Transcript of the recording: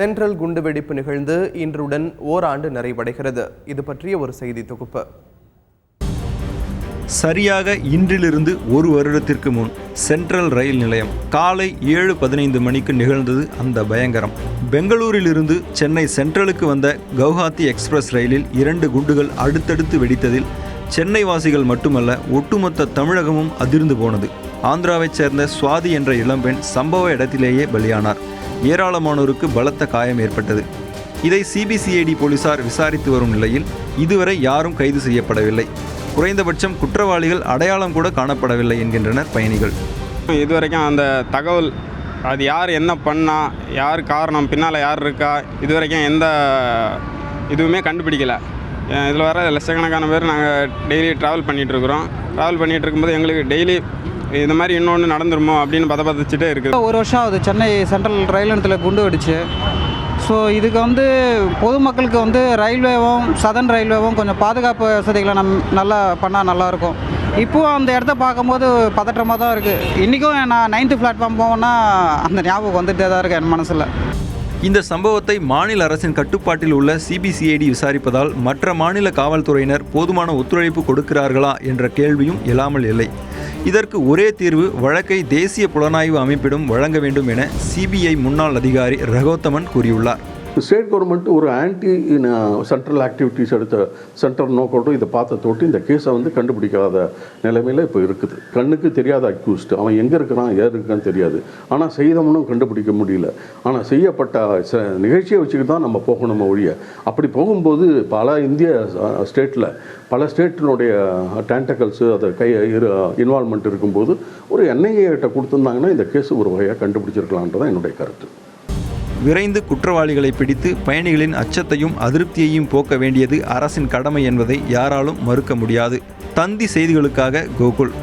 Central குண்டுவெடிப்பு நிகழ்ந்து இன்றுடன் ஓராண்டு நிறைவடைகிறது. இது பற்றிய ஒரு செய்தி தொகுப்பு. சரியாக இன்றிலிருந்து ஒரு வருடத்திற்கு முன் சென்ட்ரல் ரயில் நிலையம் காலை 7:15 மணிக்கு நிகழ்ந்தது அந்த பயங்கரம். பெங்களூரிலிருந்து சென்னை சென்ட்ரலுக்கு வந்த கவுஹாத்தி எக்ஸ்பிரஸ் ரயிலில் 2 குண்டுகள் அடுத்தடுத்து வெடித்ததில் சென்னை வாசிகள் மட்டுமல்ல, ஒட்டுமொத்த தமிழகமும் அதிர்ந்து போனது. ஆந்திராவைச் சேர்ந்த சுவாதி என்ற இளம்பெண் சம்பவ இடத்திலேயே பலியானார். ஏராளமானோருக்கு பலத்த காயம் ஏற்பட்டது. இதை சிபிசிஐடி போலீசார் விசாரித்து வரும் நிலையில் இதுவரை யாரும் கைது செய்யப்படவில்லை. குறைந்தபட்சம் குற்றவாளிகள் அடையாளம் கூட காணப்படவில்லை என்கின்றனர் பயணிகள். இதுவரைக்கும் அந்த தகவல், அது யார் என்ன பண்ணா, யார் காரணம், பின்னால் யார் இருக்கா, இதுவரைக்கும் எந்த இதுவுமே கண்டுபிடிக்கலை. இதில் வர லட்சக்கணக்கான பேர் நாங்கள் டெய்லி ட்ராவல் பண்ணிகிட்ருக்குறோம். ட்ராவல் பண்ணிகிட்டு இருக்கும்போது எங்களுக்கு டெய்லி இந்த மாதிரி இன்னொன்று நடந்துருமோ அப்படின்னு பதச்சிட்டே இருக்குது. ஒரு வருஷம் ஆகுது சென்னை சென்ட்ரல் ரயில் நிலையத்தில் குண்டு வெடிச்சு. ஸோ இதுக்கு பொதுமக்களுக்கு ரயில்வேவும் சதர்ன் ரயில்வேவும் கொஞ்சம் பாதுகாப்பு வசதிகளை நல்லா பண்ணால் நல்லாயிருக்கும். இப்போது அந்த இடத்த பார்க்கும்போது பதற்றமாக தான் இருக்குது. இன்றைக்கும் நான் 9th பிளாட்ஃபார்ம் போவேன்னா அந்த ஞாபகம் வந்துகிட்டே தான் இருக்குது என் மனசில். இந்த சம்பவத்தை மாநில அரசின் கட்டுப்பாட்டில் உள்ள சிபிசிஐடி விசாரிப்பதால் மற்ற மாநில காவல்துறையினர் போதுமான ஒத்துழைப்பு கொடுக்கிறார்களா என்ற கேள்வியும் எழாமல் இல்லை. இதற்கு ஒரே தீர்வு வழக்கை தேசிய புலனாய்வு அமைப்பிடம் வழங்க வேண்டும் என சிபிஐ முன்னாள் அதிகாரி ரகோத்தமன் கூறியுள்ளார். ஸ்டேட் கவர்மெண்ட் ஒரு ஆன்டி சென்ட்ரல் ஆக்டிவிட்டீஸ் எடுத்த சென்ட்ரல் நோக்கோட்டும் இதை பார்த்த தொட்டு இந்த கேஸை கண்டுபிடிக்காத நிலைமையில் இப்போ இருக்குது. கண்ணுக்கு தெரியாத அக்யூஸ்ட், அவன் எங்கே இருக்கிறான் யார் இருக்கான்னு தெரியாது. ஆனால் செய்தவனும் கண்டுபிடிக்க முடியல. ஆனால் செய்யப்பட்ட நிகழ்ச்சியை வச்சுக்கிட்டு தான் நம்ம போகணும் ஒழிய. அப்படி போகும்போது பல இந்திய ஸ்டேட்டில் பல ஸ்டேட்டினுடைய டேண்டக்கல்ஸு அதை இன்வால்மெண்ட் இருக்கும்போது ஒரு என்ஐஏ கிட்ட கொடுத்துருந்தாங்கன்னா இந்த கேஸு ஒரு வகையாக கண்டுபிடிச்சிருக்கலான்றதான் என்னுடைய கருத்து. விரைந்து குற்றவாளிகளை பிடித்து பயணிகளின் அச்சத்தையும் அதிருப்தியையும் போக்க வேண்டியது அரசின் கடமை என்பதை யாராலும் மறுக்க முடியாது. தந்தி செய்திகளுக்காக கோகுல்.